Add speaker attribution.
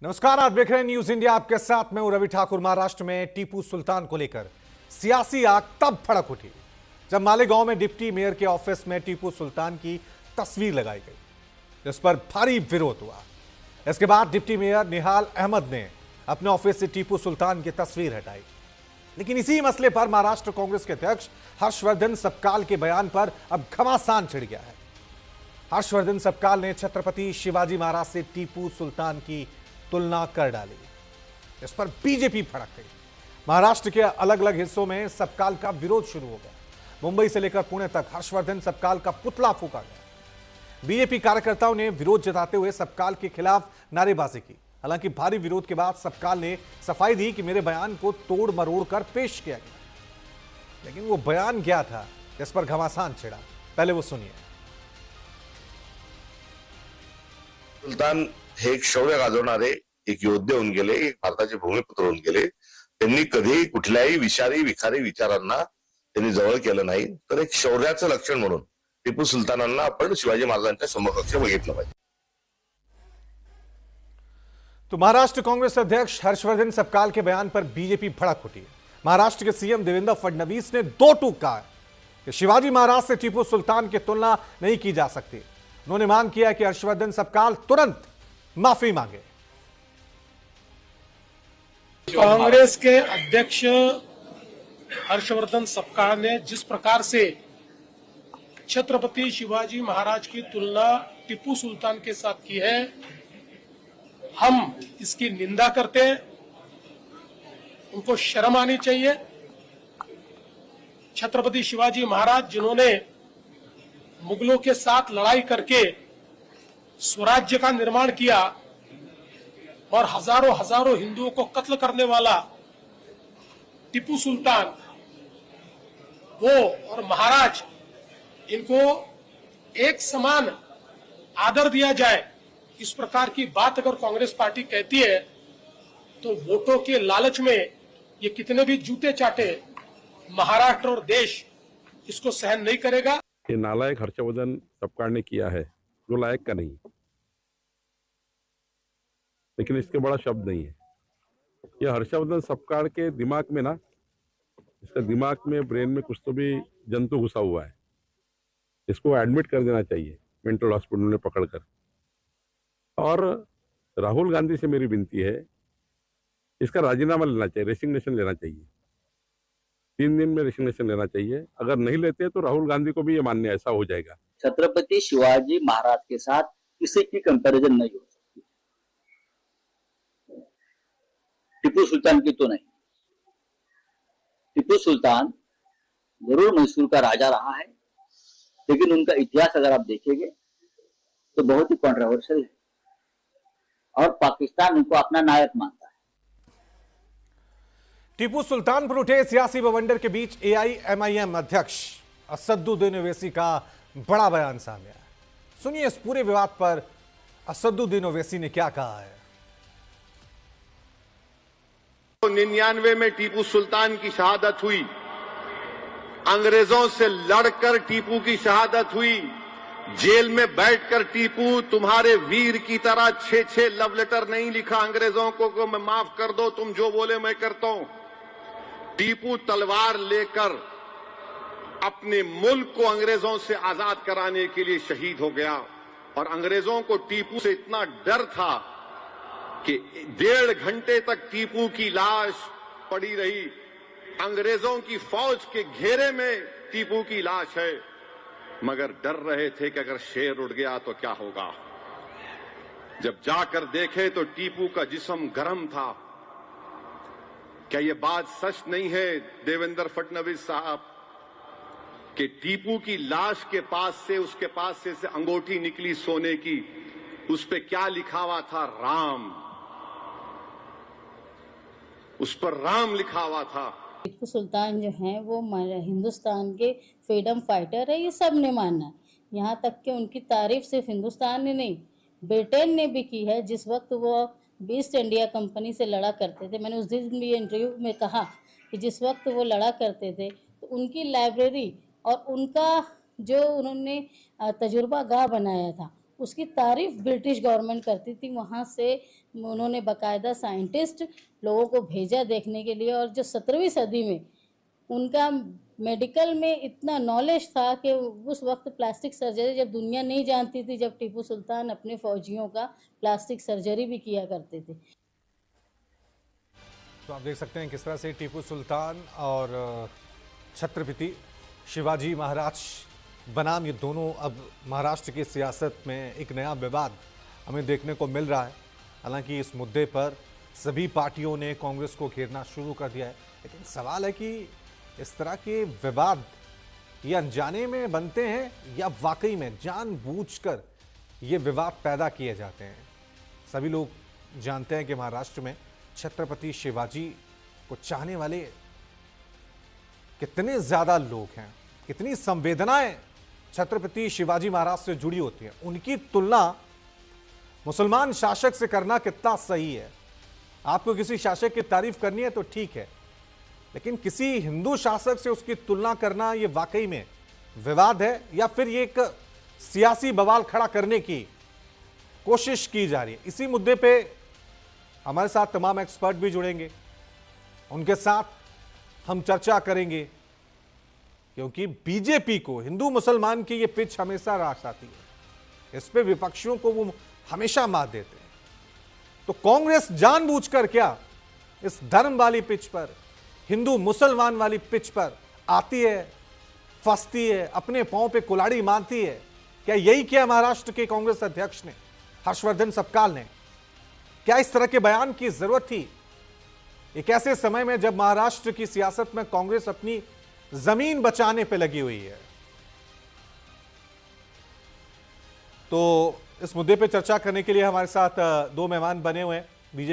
Speaker 1: नमस्कार, आप देख रहे हैं न्यूज इंडिया। आपके साथ मैं हूं रवि ठाकुर। महाराष्ट्र में टीपू सुल्तान को लेकर सियासी आग तब भड़क उठी जब मालेगांव में डिप्टी मेयर के ऑफिस में टीपू सुल्तान की तस्वीर लगाई गई, जिस पर भारी विरोध हुआ। इसके बाद डिप्टी मेयर निहाल अहमद ने अपने ऑफिस से टीपू सुल्तान की तस्वीर हटाई। लेकिन इसी मसले पर महाराष्ट्र कांग्रेस के अध्यक्ष हर्षवर्धन सपकाल के बयान पर अब घमासान छिड़ गया है। हर्षवर्धन सपकाल ने छत्रपति शिवाजी महाराज से टीपू सुल्तान की तुलना कर डाली। इस पर बीजेपी भड़क गई। महाराष्ट्र के अलग अलग हिस्सों में सपकाल का विरोध शुरू हो गया। मुंबई से लेकर पुणे तक हर्षवर्धन सपकाल का पुतला फूंका गया। बीजेपी कार्यकर्ताओं ने विरोध जताते हुए सपकाल के खिलाफ नारेबाजी की। हालांकि भारी विरोध के बाद सपकाल ने सफाई दी कि मेरे बयान को तोड़ मरोड़ कर पेश किया गया। लेकिन वो बयान क्या था, जिस पर घमासान छिड़ा, पहले वो सुनिए।
Speaker 2: सुलतान हे एक शौर्य गाजवणारे एक योद्धे होऊन गेले, एक भारताचे भूमिपुत्र होऊन गेले। त्यांनी कधीही कुठल्याही विखारी विचारांना त्यांनी जवळ केलं नाही। तर एक शौर्याचं लक्षण म्हणून टिपू सुलतानांना आपण शिवाजी महाराजांच्या समकक्ष बघितलं पाहिजे।
Speaker 1: तो महाराष्ट्र कांग्रेस अध्यक्ष हर्षवर्धन सपकाल के बयान पर बीजेपी भड़क उठी। महाराष्ट्र के सीएम देवेंद्र फडणवीस ने दो टूक कहा कि शिवाजी महाराज से टीपू सुल्तान की तुलना नहीं की जा सकती। उन्होंने मांग किया कि हर्षवर्धन सपकाल तुरंत माफी मांगे।
Speaker 3: कांग्रेस के अध्यक्ष हर्षवर्धन सपकाल ने जिस प्रकार से छत्रपति शिवाजी महाराज की तुलना टीपू सुल्तान के साथ की है, हम इसकी निंदा करते हैं। उनको शर्म आनी चाहिए। छत्रपति शिवाजी महाराज जिन्होंने मुगलों के साथ लड़ाई करके स्वराज्य का निर्माण किया और हजारों हिंदुओं को कत्ल करने वाला टीपू सुल्तान, वो और महाराज, इनको एक समान आदर दिया जाए, इस प्रकार की बात अगर कांग्रेस पार्टी कहती है तो वोटों के लालच में ये कितने भी जूते चाटे, महाराष्ट्र और देश इसको सहन नहीं करेगा।
Speaker 4: ये नालायक हर्षवर्धन सपकाल ने किया है जो लायक का नहीं, लेकिन इसके बड़ा शब्द नहीं है। यह हर्षवर्धन सपकाल के दिमाग में ना, इसका दिमाग में, ब्रेन में कुछ तो भी जंतु घुसा हुआ है। इसको एडमिट कर देना चाहिए मेंटल हॉस्पिटल में पकड़कर। और राहुल गांधी से मेरी विनती है, इसका राजीनामा लेना चाहिए, रेसिग्नेशन लेना चाहिए। 3 दिन में रेसिग्नेशन लेना चाहिए। अगर नहीं लेते तो राहुल गांधी को भी ये मानने ऐसा हो जाएगा।
Speaker 5: छत्रपति शिवाजी महाराज के साथ किसी की कंपैरिजन नहीं हो सकती। टीपू सुल्तान की तो नहीं। टीपू सुल्तान जरूर मैसूर का राजा रहा है, लेकिन उनका इतिहास अगर आप देखेंगे तो बहुत ही कॉन्ट्रोवर्शियल है और पाकिस्तान उनको अपना नायक मानता है।
Speaker 1: टीपू सुल्तान पर उठे सियासी बवंडर के बीच एआईएमआईएम अध्यक्ष असदुद्दीन ओवैसी का बड़ा बयान सामने आया। सुनिए इस पूरे विवाद पर असदुद्दीन ओवैसी ने क्या कहा है।
Speaker 6: 99 में टीपू सुल्तान की शहादत हुई। अंग्रेजों से लड़कर टीपू की शहादत हुई। जेल में बैठकर टीपू तुम्हारे वीर की तरह 6 लव लेटर नहीं लिखा अंग्रेजों को मैं माफ कर दो, तुम जो बोले मैं करता हूं। टीपू तलवार लेकर अपने मुल्क को अंग्रेजों से आजाद कराने के लिए शहीद हो गया। और अंग्रेजों को टीपू से इतना डर था कि 1.5 घंटे तक टीपू की लाश पड़ी रही। अंग्रेजों की फौज के घेरे में टीपू की लाश है, मगर डर रहे थे कि अगर शेर उड़ गया तो क्या होगा। जब जाकर देखे तो टीपू का जिस्म गर्म था। क्या यह बात सच नहीं है देवेंद्र फडणवीस साहब कि टीपू की लाश के पास से, उसके पास से अंगूठी निकली सोने की, उस पे क्या लिखा हुआ था? राम। उस पर राम लिखा हुआ था।
Speaker 7: टीपू सुल्तान जो हैं वो हिंदुस्तान के फ्रीडम फाइटर है, ये सब ने माना। यहाँ तक कि उनकी तारीफ सिर्फ हिंदुस्तान ने नहीं, ब्रिटेन ने भी की है। जिस वक्त वो ईस्ट इंडिया कंपनी से लड़ा करते थे, मैंने उस दिन भी इंटरव्यू में कहा कि जिस वक्त वो लड़ा करते थे तो उनकी लाइब्रेरी और उनका जो उन्होंने तजुर्बा गाह बनाया था, उसकी तारीफ ब्रिटिश गवर्नमेंट करती थी। वहाँ से उन्होंने बाकायदा साइंटिस्ट लोगों को भेजा देखने के लिए, और जो 17वीं सदी में उनका मेडिकल में इतना नॉलेज था कि उस वक्त प्लास्टिक सर्जरी जब दुनिया नहीं जानती थी, जब टीपू सुल्तान अपने फौजियों का प्लास्टिक सर्जरी भी किया करते थे।
Speaker 1: तो आप देख सकते हैं किस तरह से टीपू सुल्तान और छत्रपति शिवाजी महाराज बनाम ये दोनों अब महाराष्ट्र की सियासत में एक नया विवाद हमें देखने को मिल रहा है। हालांकि इस मुद्दे पर सभी पार्टियों ने कांग्रेस को घेरना शुरू कर दिया है, लेकिन सवाल है कि इस तरह के विवाद ये अनजाने में बनते हैं या वाकई में जानबूझकर ये विवाद पैदा किए जाते हैं। सभी लोग जानते हैं कि महाराष्ट्र में छत्रपति शिवाजी को चाहने वाले कितने ज्यादा लोग हैं, कितनी संवेदनाएं छत्रपति शिवाजी महाराज से जुड़ी होती हैं। उनकी तुलना मुसलमान शासक से करना कितना सही है। आपको किसी शासक की तारीफ करनी है तो ठीक है, लेकिन किसी हिंदू शासक से उसकी तुलना करना यह वाकई में विवाद है या फिर ये एक सियासी बवाल खड़ा करने की कोशिश की जा रही है। इसी मुद्दे पे हमारे साथ तमाम एक्सपर्ट भी जुड़ेंगे, उनके साथ हम चर्चा करेंगे, क्योंकि बीजेपी को हिंदू मुसलमान की ये पिच हमेशा रास आती है। इस पे विपक्षियों को वो हमेशा मात देते हैं। तो कांग्रेस जानबूझकर क्या इस धर्म वाली पिच पर, हिंदू मुसलमान वाली पिच पर आती है, फंसती है, अपने पांव पे कुल्हाड़ी मारती है? क्या यही किया महाराष्ट्र के कांग्रेस अध्यक्ष ने, हर्षवर्धन सपकाल ने? क्या इस तरह के बयान की जरूरत थी एक ऐसे समय में जब महाराष्ट्र की सियासत में कांग्रेस अपनी जमीन बचाने पे लगी हुई है? तो इस मुद्दे पे चर्चा करने के लिए हमारे साथ दो मेहमान बने हुए हैं। बीजेपी